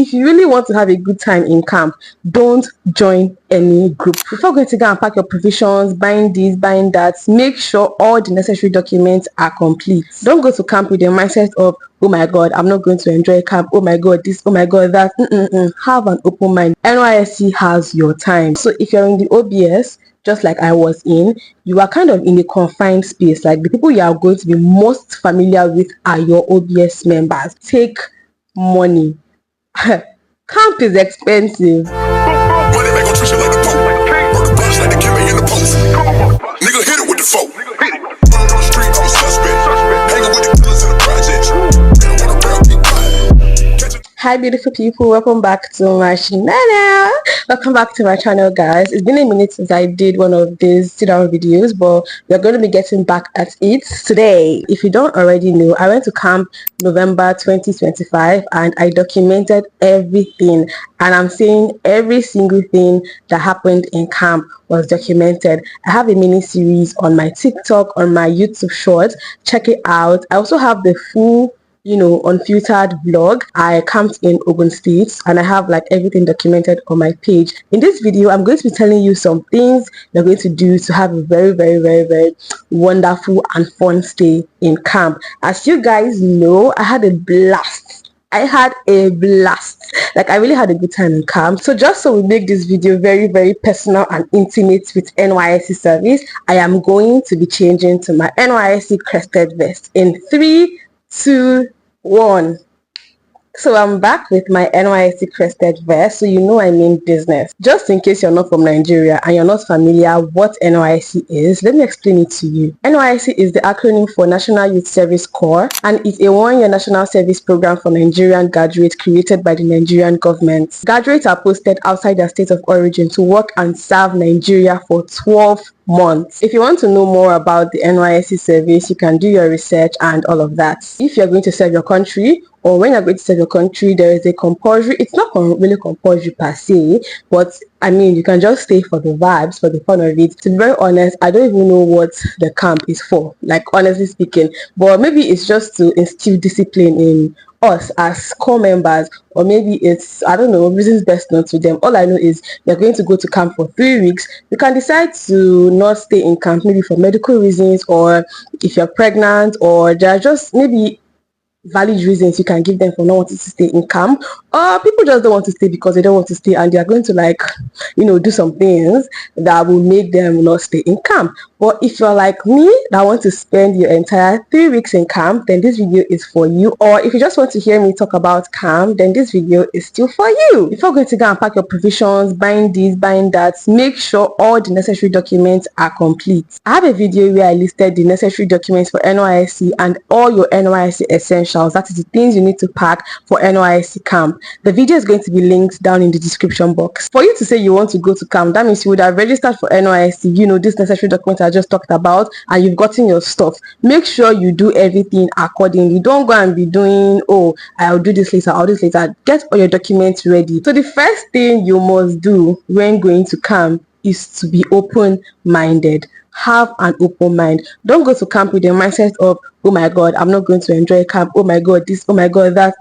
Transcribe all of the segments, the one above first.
if you really want to have a good time in camp, don't join any group. Before going to go and pack your provisions, buying this, buying that, make sure all the necessary documents are complete. Don't go to camp with the mindset of, oh my god, I'm not going to enjoy camp, oh my god this, oh my god that. Have an open mind. NYSC has your time. So if you're in the OBS, just like I was in, you are kind of in a confined space. Like the people you are going to be most familiar with are your OBS members. Take money. Camp is expensive. Money make on Trisha like the Pope. Or the bunch like the Kimmy in the post. Nigga hit it with the folk. Running on the street, I'm a suspect. Hanging with the killers in the projects. They don't wanna rap, be quiet. Hi beautiful people, welcome back to my channel. Welcome back to my channel, guys. It's been a minute since I did one of these sit-down videos, but we're going to be getting back at it today. If you don't already know, I went to camp November 2025 and I documented everything, and I'm saying every single thing that happened in camp was documented. I have a mini series on my TikTok, on my YouTube shorts. Check it out. I also have the full unfiltered vlog. I camped in Ogun State and I have like everything documented on my page. In this video, I'm going to be telling you some things you're going to do to have a very wonderful and fun stay in camp. As you guys know, I had a blast. Like I really had a good time in camp. So just so we make this video very personal and intimate with NYSC service, I am going to be changing to my NYSC crested vest in 3, 2, 1. So I'm back with my NYSC crested vest, so you know I mean business. Just in case you're not from Nigeria and you're not familiar what NYSC is, let me explain it to you. NYSC is the acronym for National Youth Service Corps, and it's a one-year national service program for Nigerian graduates created by the Nigerian government. Graduates are posted outside their state of origin to work and serve Nigeria for 12 months. If you want to know more about the NYSC service, you can do your research and all of that. If you're going to serve your country, or when you're going to serve your country, there is a compulsory, it's not really compulsory per se, but I mean, you can just stay for the vibes, for the fun of it. To be very honest, I don't even know what the camp is for, like honestly speaking, but maybe it's just to instill discipline in us as core members, or maybe it's, I don't know, reasons best known to them. All I know is you're going to go to camp for 3 weeks. You can decide to not stay in camp, maybe for medical reasons, or if you're pregnant, or there are just maybe valid reasons you can give them for not wanting to stay in camp, or people just don't want to stay because they don't want to stay and they are going to do some things that will make them not stay in camp. But if you're like me that want to spend your entire 3 weeks in camp, then this video is for you. Or if you just want to hear me talk about camp, then this video is still for you. Before going to go and pack your provisions, buying this, buying that, make sure all the necessary documents are complete. I have a video where I listed the necessary documents for NYSC and all your NYSC essentials. That is the things you need to pack for NYSC camp. The video is going to be linked down in the description box. For you to say you want to go to camp, that means you would have registered for NYSC, these necessary documents I just talked about, and you've gotten your stuff. Make sure you do everything accordingly. Don't go and be doing, oh, I'll do this later, I'll do this later. Get all your documents ready. So the first thing you must do when going to camp is to be open-minded. Have an open mind. Don't go to camp with the mindset of, oh my god, I'm not going to enjoy camp, oh my god this, oh my god that.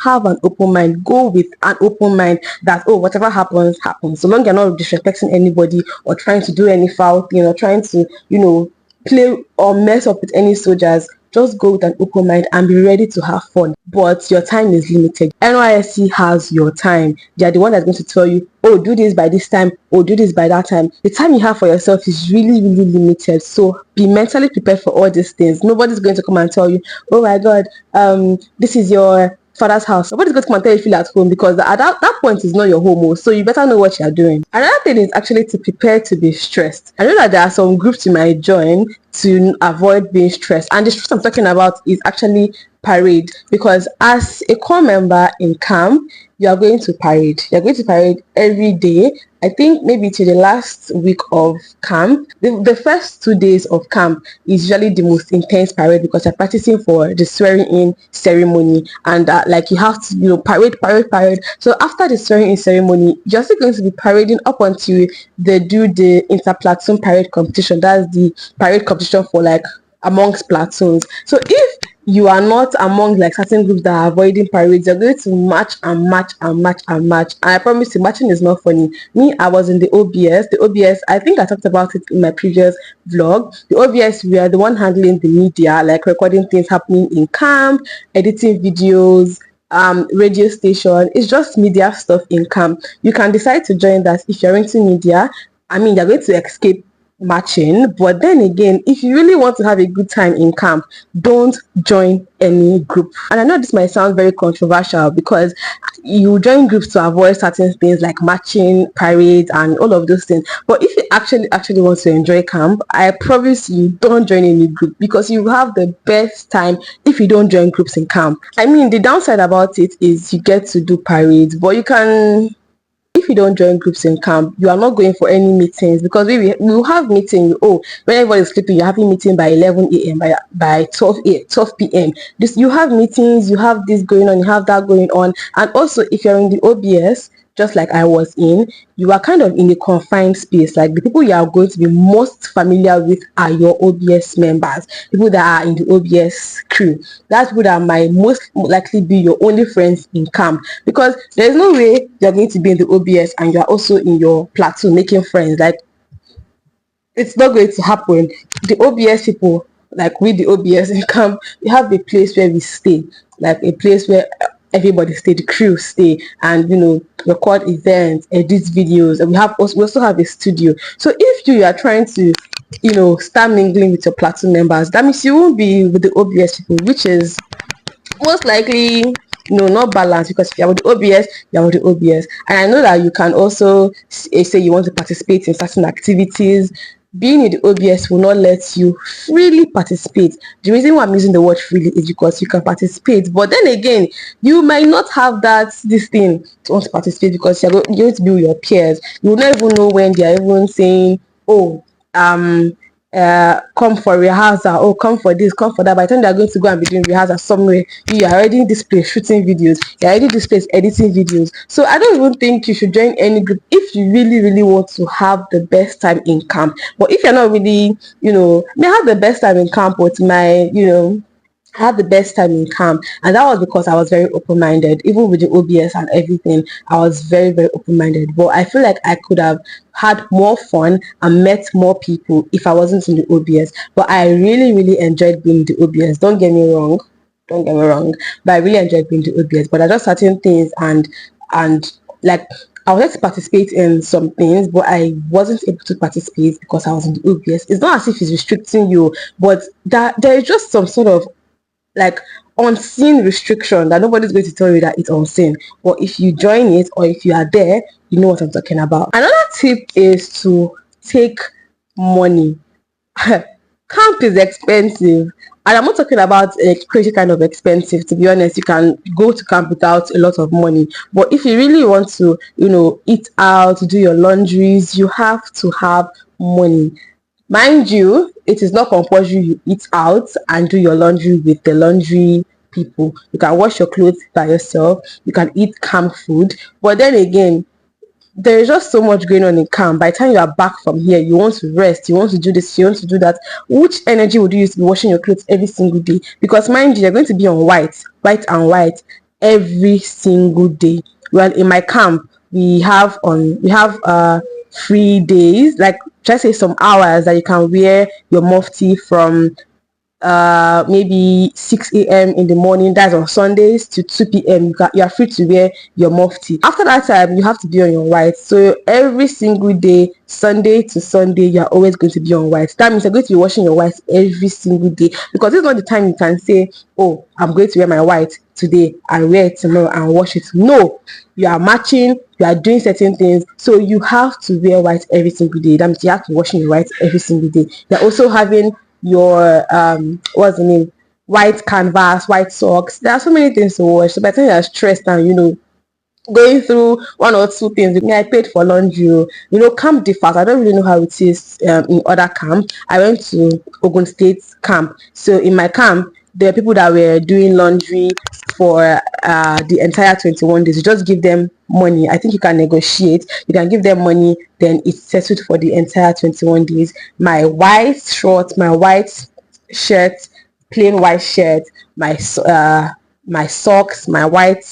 Have an open mind. Go with an open mind that, oh, whatever happens, so long you're not disrespecting anybody or trying to do any foul thing or trying to play or mess up with any soldiers. Just go with an open mind and be ready to have fun. But your time is limited. NYSC has your time. They are the one that's going to tell you, oh, do this by this time, or do this by that time. The time you have for yourself is really limited. So be mentally prepared for all these things. Nobody's going to come and tell you, oh my god, this is your father's house. Nobody's going to come and tell you feel at home, because at that point is not your home. So you better know what you're doing. Another thing is actually to prepare to be stressed. I know that there are some groups you might join to avoid being stressed, and the stress I'm talking about is actually parade, because as a core member in camp, you are going to parade. You're going to parade every day. I think maybe to the last week of camp. The first 2 days of camp is usually the most intense parade, because you're practicing for the swearing in ceremony, and you have to parade. So after the swearing in ceremony, you're still going to be parading up until they do the inter-platoon parade competition. That's the parade competition for amongst platoons. So if you are not among like certain groups that are avoiding parades. You're going to match and match and match and match. And I promise you, matching is not funny. Me, I was in the OBS. The OBS, I think I talked about it in my previous vlog. The OBS, we are the one handling the media, like recording things happening in camp, editing videos, radio station. It's just media stuff in camp. You can decide to join that if you're into media. I mean, you're going to escape matching, but then again, if you really want to have a good time in camp, don't join any group. And I know this might sound very controversial because you join groups to avoid certain things like matching, parades, and all of those things. But if you actually want to enjoy camp, I promise you, don't join any group, because you have the best time if you don't join groups in camp. I mean, the downside about it is you get to do parades, but you can, if you don't join groups in camp, you are not going for any meetings, because we will have meeting. Oh, when everybody's sleeping, you're having meeting by 11 a.m. by 12 p.m. This, you have meetings, you have this going on, you have that going on. And also, if you're in the OBS, just like I was in, you are kind of in a confined space. Like, the people you are going to be most familiar with are your OBS members, people that are in the OBS crew. That's people that might most likely be your only friends in camp, because there's no way you're going to be in the OBS and you're also in your platoon making friends. Like, it's not going to happen. The OBS people, like we, the OBS in camp, we have a place where we stay, like a place where everybody stay, the crew stay, and record events, edit videos, and we also have a studio. So if you are trying to start mingling with your platoon members, that means you won't be with the OBS people, which is most likely not balanced, because if you're with the OBS, you're with the OBS. And I know that you can also say you want to participate in certain activities. Being in the OBS will not let you freely participate. The reason why I'm using the word freely is because you can participate, but then again, you might not have this thing to want to participate, because you're going to be with your peers. You will not even know when they are even saying, oh, come for rehearsal, oh, come for this, come for that. By the time they're going to go and be doing rehearsal somewhere, you are already in this place shooting videos, you're already in this place editing videos. So I don't even think you should join any group if you really want to have the best time in camp. But if you're not really, may have the best time in camp with my, I had the best time in camp, and that was because I was very open-minded. Even with the OBS and everything, I was very open-minded. But I feel like I could have had more fun and met more people if I wasn't in the OBS. But I really enjoyed being in the OBS. Don't get me wrong, but I really enjoyed being in the OBS. But I just certain things, and like, I wanted to participate in some things, but I wasn't able to participate because I was in the OBS. It's not as if it's restricting you, but that there is just some sort of like unseen restriction that nobody's going to tell you that it's unseen. But if you join it, or if you are there, you know what I'm talking about. Another tip is to take money. Camp is expensive, and I'm not talking about a crazy kind of expensive. To be honest, you can go to camp without a lot of money, but if you really want to eat out, do your laundries, you have to have money. Mind you, it is not compulsory you eat out and do your laundry with the laundry people. You can wash your clothes by yourself, you can eat camp food, but then again, there is just so much going on in camp. By the time you are back from here, you want to rest, you want to do this, you want to do that. Which energy would you use to be washing your clothes every single day? Because mind you, you're going to be on white every single day. Well, in my camp, we have 3 days, like, just say some hours that you can wear your mufti from maybe 6 a.m. in the morning. That's on Sundays to 2 p.m. You are free to wear your mufti. After that time, you have to be on your white. So every single day, Sunday to Sunday, you are always going to be on white. That means you're going to be washing your white every single day, because it's not the time you can say, oh, I'm going to wear my white today and wear it tomorrow and wash it. No, you are matching, you are doing certain things, so you have to wear white every single day. That means you have to wash your white every single day. You're also having your what's the name, white canvas, white socks. There are so many things to wash. So by the time you're stressed and going through one or two things, with me, I paid for laundry. Camp differs. I don't really know how it is in other camp. I went to Ogun State camp, so in my camp there are people that were doing laundry for the entire 21 days. You just give them money. I think you can negotiate. You can give them money, then it's settled for the entire 21 days. My white short, my white shirt, plain white shirt, my socks, my white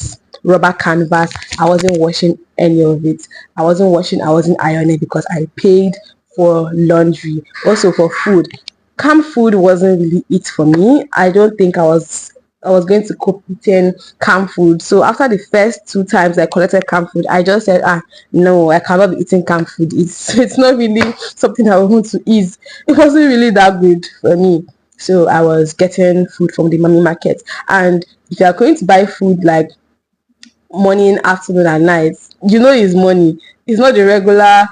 rubber canvas. I wasn't washing any of it. I wasn't ironing because I paid for laundry. Also for food, camp food wasn't really it for me. I don't think I was going to cook eating camp food. So after the first 2 times I collected camp food, I just said, no, I cannot be eating camp food. It's not really something I want to eat. It wasn't really that good for me. So I was getting food from the mommy market. And if you are going to buy food like morning, afternoon, and night, it's money. It's not the regular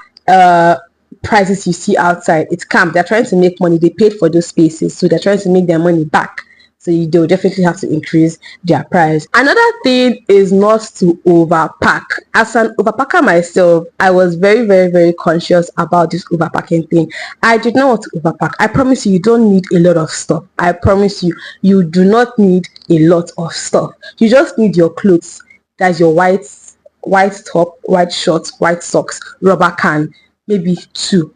prices you see outside. It's camp. They're trying to make money. They paid for those spaces, so they're trying to make their money back. So they'll definitely have to increase their price. Another thing is not to overpack. As an overpacker myself, I was very, very, very conscious about this overpacking thing. I did not want to overpack. I promise you, you don't need a lot of stuff. I promise you, you do not need a lot of stuff. You just need your clothes. That's your white top, white shorts, white socks, rubber can, maybe 2.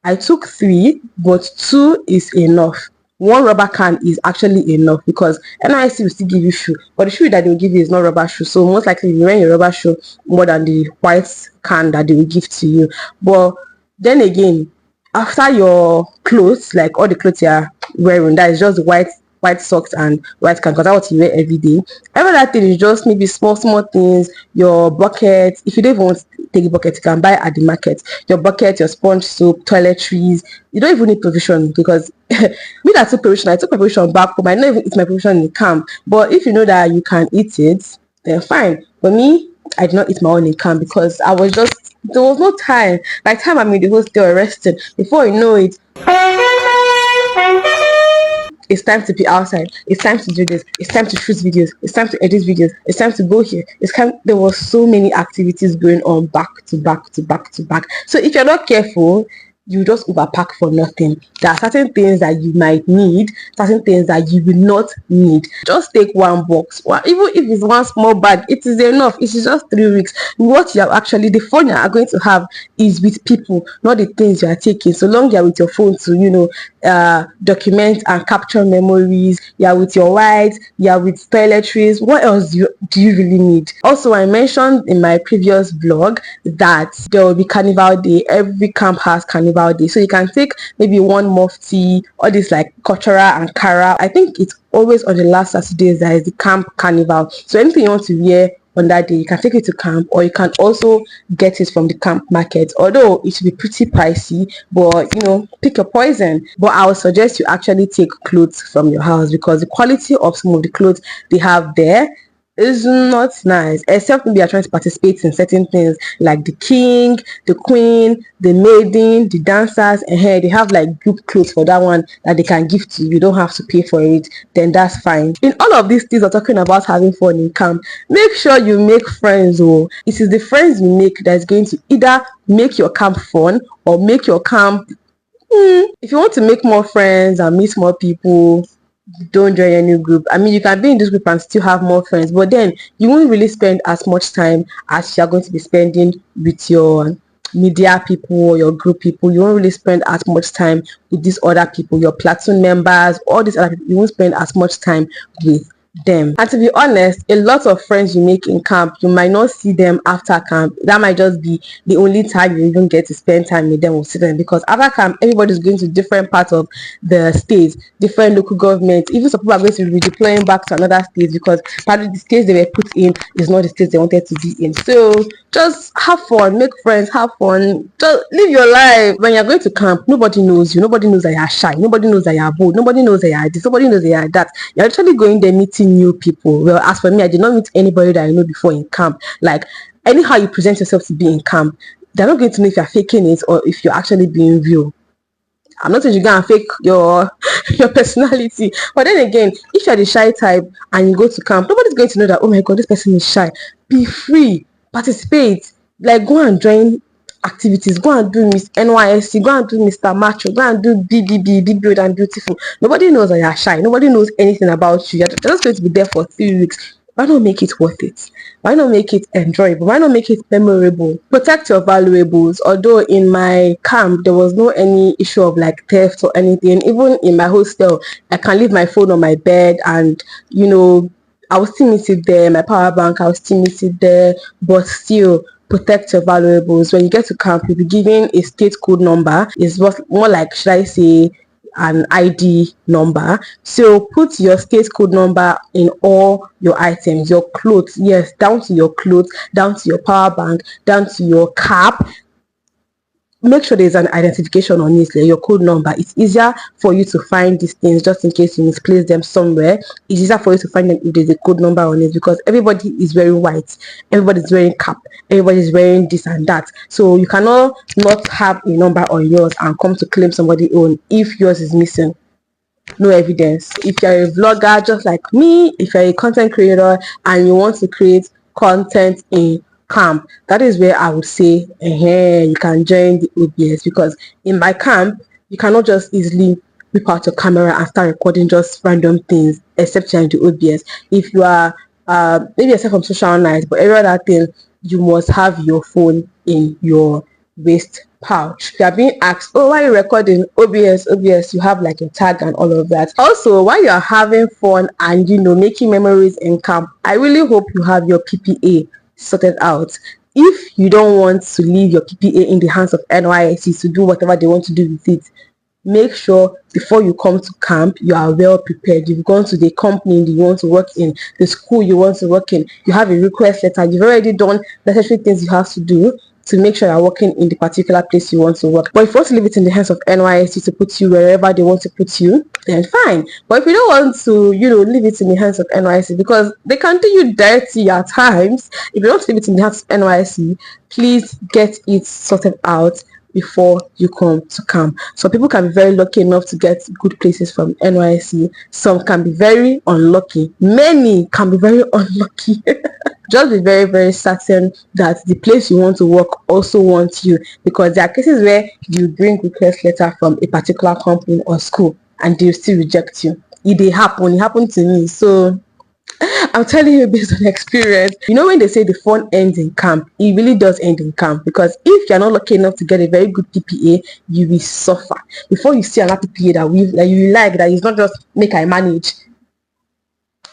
I took 3, but 2 is enough. 1 rubber can is actually enough because NYSC will still give you shoe, but the shoe that they will give you is not rubber shoe. So most likely you wear your rubber shoe more than the white can that they will give to you. But then again, after your clothes, like all the clothes you're wearing, that is just white socks and white can, because that's what you wear every day. Every other thing is just maybe small things. Your bucket, if you don't even want to take a bucket, you can buy at the market. Your bucket, your sponge soap, toiletries. You don't even need provision, because me that took provision, I took my provision back home. I don't even eat my provision in camp. But if you know that you can eat it, then fine. But me, I did not eat my own in camp because there was no time. By the time I'm in the hostel resting, before you know it, it's time to be outside. It's time to do this. It's time to shoot videos. It's time to edit videos. It's time to go here. There was so many activities going on back to back to back to back. So if you're not careful, you just overpack for nothing. There are certain things that you might need, certain things that you will not need. Just take one box, even if it's one small bag, it is enough. It is just 3 weeks. What you have actually, the fun you are going to have is with people, not the things you are taking. So long you're with your phone to document and capture memories, you're with your whites, you're with toiletries. What else do you really need? Also, I mentioned in my previous vlog that there will be carnival day. Every camp has carnival day, so you can take maybe one mufti, all this like cultural and kara. I think it's always on the last Saturdays that is the camp carnival. So anything you want to wear on that day, you can take it to camp, or you can also get it from the camp market, although it should be pretty pricey. But pick your poison. But I would suggest you actually take clothes from your house, because the quality of some of the clothes they have there is not nice, except maybe you're trying to participate in certain things like the king, the queen, the maiden, the dancers, and here they have like group clothes for that one that they can give to you. You don't have to pay for it, then that's fine. In all of these things, we're talking about having fun in camp. Make sure you make friends. It is the friends you make that is going to either make your camp fun or make your camp if you want to make more friends and meet more people, don't join any group. I mean, you can be in this group and still have more friends, but then you won't really spend as much time as you're going to be spending with your media people or your group people. You won't really spend as much time with these other people, your platoon members, all these other people. You won't spend as much time with them. And to be honest, a lot of friends you make in camp, you might not see them after camp. That might just be the only time you even get to spend time with them or see them, because after camp everybody's going to different parts of the state, different local governments. Even some people are going to be deploying back to another state, because part of the states they were put in is not the states they wanted to be in. So just have fun, make friends, have fun, just live your life. When you're going to camp, nobody knows you, nobody knows that you're shy, nobody knows that you're bold, nobody knows that you're this, nobody knows that you're that. You're actually going there meeting new people. Well, as for me, I did not meet anybody that I know before in camp. Like, anyhow you present yourself to be in camp, they're not going to know if you're faking it or if you're actually being real. I'm not saying you go and fake your personality, but then again, if you're the shy type and you go to camp, nobody's going to know that, oh my god, this person is shy. Be free, participate, like go and join activities, go and do Miss NYSC, go and do Mr. Macho, go and do BBB, Big Build and Beautiful. Nobody knows that you're shy, nobody knows anything about you. You're just going to be there for 3 weeks. Why not make it worth it? Why not make it enjoyable? Why not make it memorable? Protect your valuables. Although in my camp there was no any issue of like theft or anything. Even in my hostel, I can leave my phone on my bed, and I will still miss it there. My power bank, I will still miss it there. But still, protect your valuables. When you get to camp, you'll be given a state code number. It's what more like, should I say, an ID number. So put your state code number in all your items, your clothes, yes, down to your clothes, down to your power bank, down to your cap. Make sure there's an identification on it, like your code number. It's easier for you to find these things just in case you misplace them somewhere. It's easier for you to find them if there's a code number on it, because everybody is wearing white, everybody's wearing cap, everybody's wearing this and that. So you cannot not have a number on yours and come to claim somebody own if yours is missing. No evidence. If you're a vlogger just like me, if you're a content creator and you want to create content in camp, that is where I would say you can join the OBS, because in my camp you cannot just easily whip out your camera and start recording just random things except you're in the OBS. If you are maybe aside from social night, but every other thing, you must have your phone in your waist pouch. You are being asked, oh, why are you recording? OBS, you have like a tag and all of that. Also, while you're having fun and making memories in camp, I really hope you have your PPA sorted out. If you don't want to leave your PPA in the hands of NYSC to do whatever they want to do with it, make sure before you come to camp you are well prepared. You've gone to the company you want to work in, the school you want to work in, you have a request letter, you've already done necessary things you have to do to make sure you're working in the particular place you want to work. But if you want to leave it in the hands of NYSC to put you wherever they want to put you, then fine. But if you don't want to, leave it in the hands of NYSC, because they can do you dirty at times, if you don't leave it in the hands of NYSC, please get it sorted out before you come to camp. Some people can be very lucky enough to get good places from NYSC. Some can be very unlucky. Many can be very unlucky. Just be very, very certain that the place you want to work also wants you, because there are cases where you bring request letter from a particular company or school and they still reject you. It happened to me. So I'm telling you based on experience. When they say the fun ends in camp, it really does end in camp, because if you're not lucky enough to get a very good PPA, you will suffer before you see another PPA that you like, that is not just make I manage.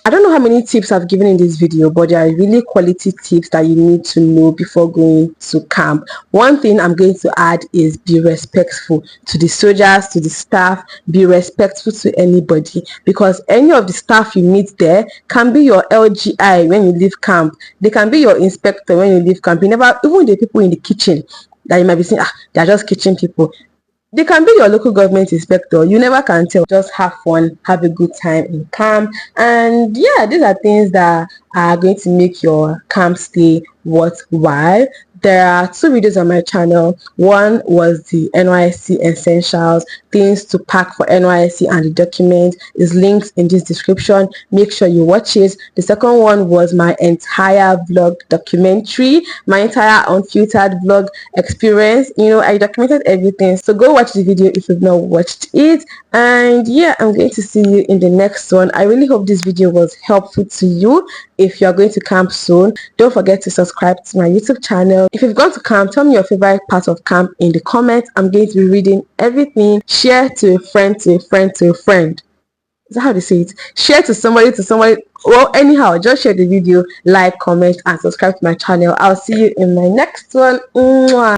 I don't know how many tips I've given in this video, but there are really quality tips that you need to know before going to camp. One thing I'm going to add is be respectful to the soldiers, to the staff. Be respectful to anybody, because any of the staff you meet there can be your LGI when you leave camp. They can be your inspector when you leave camp. Even the people in the kitchen that you might be saying, they're just kitchen people, they can be your local government inspector. You never can tell. Just have fun, have a good time in camp, and yeah, these are things that are going to make your camp stay worthwhile. There are 2 videos on my channel. One was the NYSC essentials, things to pack for NYSC, and the document is linked in this description. Make sure you watch it. The second one was my entire vlog documentary, my entire unfiltered vlog experience. I documented everything, so go watch the video if you've not watched it. And yeah, I'm going to see you in the next one. I really hope this video was helpful to you. If you're going to camp soon, don't forget to subscribe to my YouTube channel. If you've gone to camp, tell me your favorite part of camp in the comments. I'm going to be reading everything. Share to a friend, to a friend, to a friend. Is that how they say it? Share to somebody, well, anyhow, just share the video, like, comment, and subscribe to my channel. I'll see you in my next one. Mwah.